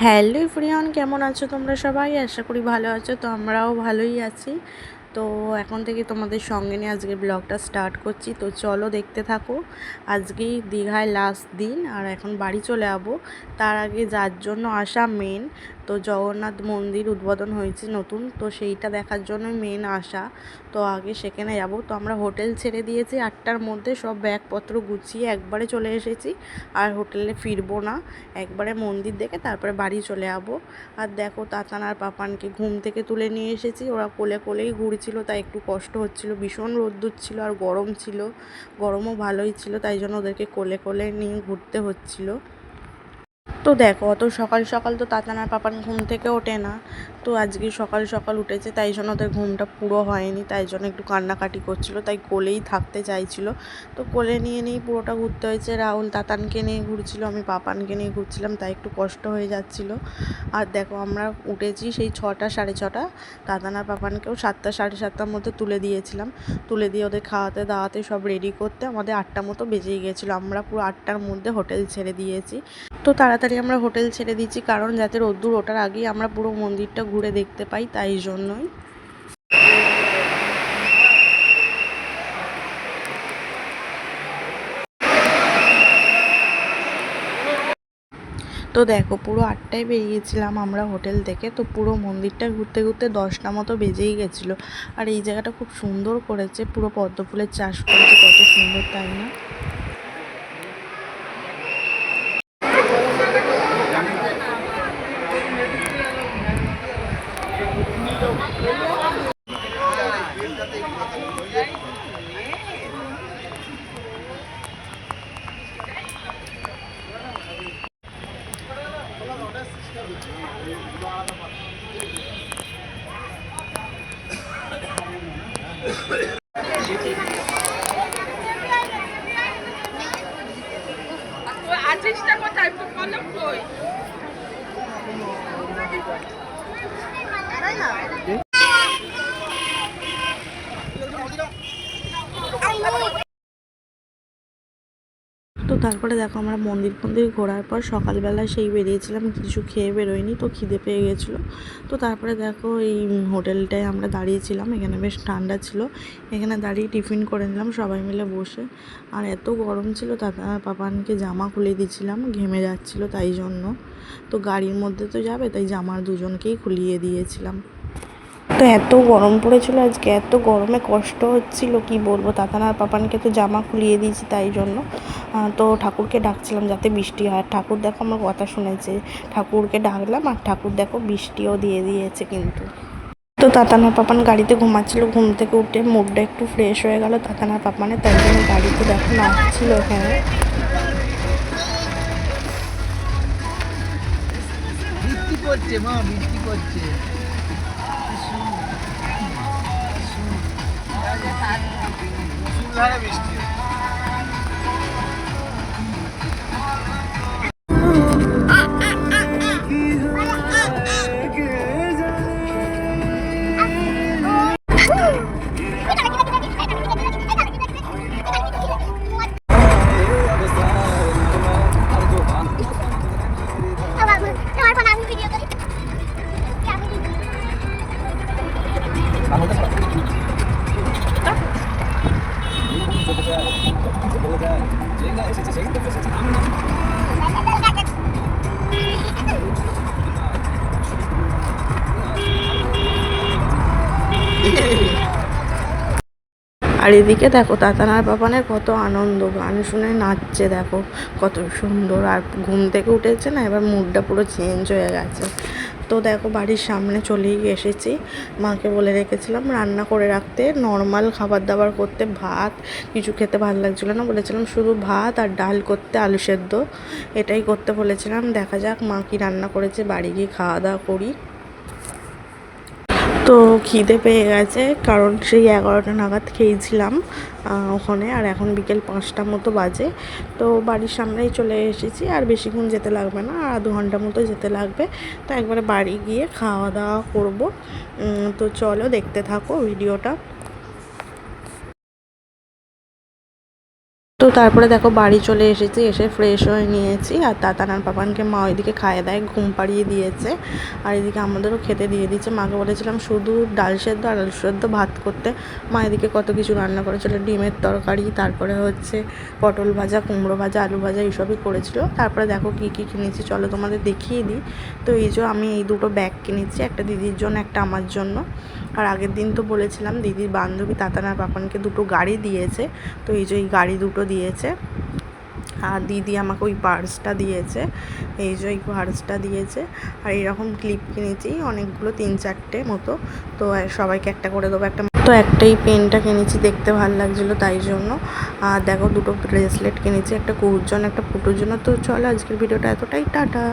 Hello everyone, কেমন আছো তোমরা সবাই? আশা করি ভালো আছো। তো আমরাও ভালোই আছি। তো এখন থেকে তোমাদের সঙ্গে নিয়ে আজকে ব্লগটা স্টার্ট করছি। তো চলো দেখতে থাকো। আজকেই দীঘায় লাস্ট দিন, আর এখন বাড়ি চলে যাবো। তার আগে যার জন্য আসা মেন, তো জগন্নাথ মন্দির উদ্বোধন হয়েছে নতুন, তো সেইটা দেখার জন্যই মেন আসা। তো আগে সেখানে যাব। তো আমরা হোটেল ছেড়ে দিয়েছি 8টার মধ্যে, সব ব্যাগপত্র গুছিয়ে একবারে চলে এসেছি। আর হোটেলে ফিরবো না, একবারে মন্দির দেখে তারপরে বাড়ি চলে যাবো। আর দেখো তাতান আর পাপানকে ঘুম থেকে তুলে নিয়ে এসেছি। ওরা কোলে কোলেই ঘুরছিল, তাই একটু কষ্ট হচ্ছিল। ভীষণ রোদ্দুর ছিল আর গরম ছিল, গরমও ভালোই ছিল, তাই জন্য ওদেরকে কোলে কোলে নিয়ে ঘুরতে হচ্ছিল। তো দেখো অত সকাল সকাল তো তাতান আর পাপান ঘুম থেকে ওঠে না। তো আজকে সকাল সকাল উঠেছে, তাই জন্য ওদের ঘুমটা পুরো হয়নি, তাই জন্য একটু কান্নাকাটি করছিল, তাই কোলেই থাকতে চাইছিল। তো কোলে নিয়ে নিয়েই পুরোটা ঘুরতে হয়েছে। রাহুল তাতানকে নিয়ে ঘুরছিল, আমি পাপানকে নিয়ে ঘুরছিলাম, তাই একটু কষ্ট হয়ে যাচ্ছিল। আর দেখো আমরা উঠেছি সেই 6টা সাড়ে 6টা। তাতান আর পাপানকেও 7টা সাড়ে 7টার মধ্যে তুলে দিয়েছিলাম। তুলে দিয়ে ওদের খাওয়াতে দাওয়াতে সব রেডি করতে আমাদের 8টা মতো বেজেই গিয়েছিলো। আমরা পুরো 8টার মধ্যে হোটেল ছেড়ে দিয়েছি। তো তাড়াতাড়ি আমরা হোটেল ছেড়ে দিচ্ছি, কারণ যাতে রোদ্দুর ওঠার আগেই আমরা পুরো মন্দিরটা ঘুরে দেখতে পাই, তাই জন্যই। তো দেখো পুরো 8টায় বেরিয়েছিলাম আমরা হোটেল থেকে। তো পুরো মন্দিরটা ঘুরতে ঘুরতে 10টা মতো বেজেই গেছিলো। আর এই জায়গাটা খুব সুন্দর করেছে, পুরো পদ্ম ফুলের চাষ করেছে, কত সুন্দর তাই না? আছিসটা কোথায় তো কলম কই? তো তারপরে দেখো আমরা মন্দির ফন্দির ঘোরার পর সকালবেলা সেই বেরিয়েছিলাম, কিছু খেয়ে বেরোয়নি, তো খিদে পেয়ে গেছিলো। তো তারপরে দেখো এই হোটেলটায় আমরা দাঁড়িয়েছিলাম, এখানে বেশ ঠান্ডা ছিল, এখানে দাঁড়িয়ে টিফিন করে নিলাম সবাই মিলে বসে। আর এত গরম ছিল, দাদা পাপানকে জামা খুলে দিয়েছিলাম, ঘেমে যাচ্ছিলো তাই জন্য। তো গাড়ির মধ্যে তো যাবে, তাই জামা দুজনকেই খুলিয়ে দিয়েছিলাম। তো এত গরম পড়েছিল আজকে, এত গরমে কষ্ট হচ্ছিল কি বলবো। তাতান আর পাপানকে তো জামা খুলিয়ে দিয়েছি, তাই জন্য। তো ঠাকুরকে ডাকছিলাম যাতে বৃষ্টি হয়। ঠাকুর দেখো আমার কথা শুনেছে, ঠাকুরকে ডাকলাম আর ঠাকুর দেখো বৃষ্টিও দিয়ে দিয়েছে কিন্তু। তো তাতান আর পাপান গাড়িতে ঘুমাচ্ছিল, ঘুম থেকে উঠে মুডটা একটু ফ্রেশ হয়ে গেল তাতান আর পাপানের, তাই জন্য গাড়িতে দেখো নাচছিল এখানে। বৃষ্টি পড়ছে মা, বৃষ্টি পড়ছে। মুষলধারে বৃষ্টি। আর এদিকে দেখো তাতান আর পাপানের কত আনন্দ, গান শুনে নাচছে দেখো কত সুন্দর। আর ঘুম থেকে উঠেছে না, এবার মুডটা পুরো চেঞ্জ হয়ে গেছে। তো দেখো বাড়ির সামনে চলেই এসেছি। মাকে বলে রেখেছিলাম রান্না করে রাখতে, নর্মাল খাবার দাবার করতে, ভাত কিছু খেতে ভালো লাগছিলো না, বলেছিলাম শুধু ভাত আর ডাল করতে, আলু সেদ্ধ এটাই করতে বলেছিলাম। দেখা যাক মা কি রান্না করেছে, বাড়ি গিয়ে খাওয়া দাওয়া করি। তো খিদে পেয়ে গেছে, কারণ সেই 11টা নাগাদ খেয়েছিলাম ওখানে। আর এখন বিকেল 5টা মতো বাজে। তো বাড়ির সামনেই চলে এসেছি, আর বেশিক্ষণ যেতে লাগবে না, আর 2 ঘন্টা মতো যেতে লাগবে। তো একবারে বাড়ি গিয়ে খাওয়া দাওয়া করব। তো চলো দেখতে থাকো ভিডিওটা। তো তো তারপরে দেখো বাড়ি চলে এসেছি, এসে ফ্রেশ হয়ে নিয়েছি। আর তাতানার পাপানকে মা ওইদিকে খাইয়ে দেয়, ঘুম পাড়িয়ে দিয়েছে। আর এদিকে আমাদেরও খেতে দিয়ে দিচ্ছে। মাকে বলেছিলাম শুধু ডাল সেদ্ধ আর আলু সেদ্ধ ভাত করতে, মা এদিকে কত কিছু রান্না করেছিল, ডিমের তরকারি, তারপরে হচ্ছে পটল ভাজা, কুমড়ো ভাজা, আলু ভাজা এইসবই করেছিল। তারপরে দেখো কী কী কিনেছি চলো তোমাদের দেখিয়ে দিই। তো এই যে আমি এই দুটো ব্যাগ কিনেছি, একটা দিদির জন্য একটা আমার জন্য। আর আগের দিন তো বলেছিলাম দিদির বান্ধবী তাতানার পাপানকে দুটো গাড়ি দিয়েছে, তো এই যে এই গাড়ি দুটো দিয়েছে। আর দিদি আমাকে ওই পার্সটা দিয়েছে, এই যে এই পার্সটা দিয়েছে। আর এরকম ক্লিপ কিনেছি অনেকগুলো, 3-4টে মতো। তো সবাইকে একটা করে দেবো। তো একটাই পেনটা কিনেছি, দেখতে ভালো লাগছিলো তাই জন্য। আর দেখো দুটো ব্রেসলেট কিনেছি, একটা কুকুর জন্য একটা পুটুর জন্য। তো চলো আজকের ভিডিওটা এতটাই, টাটা।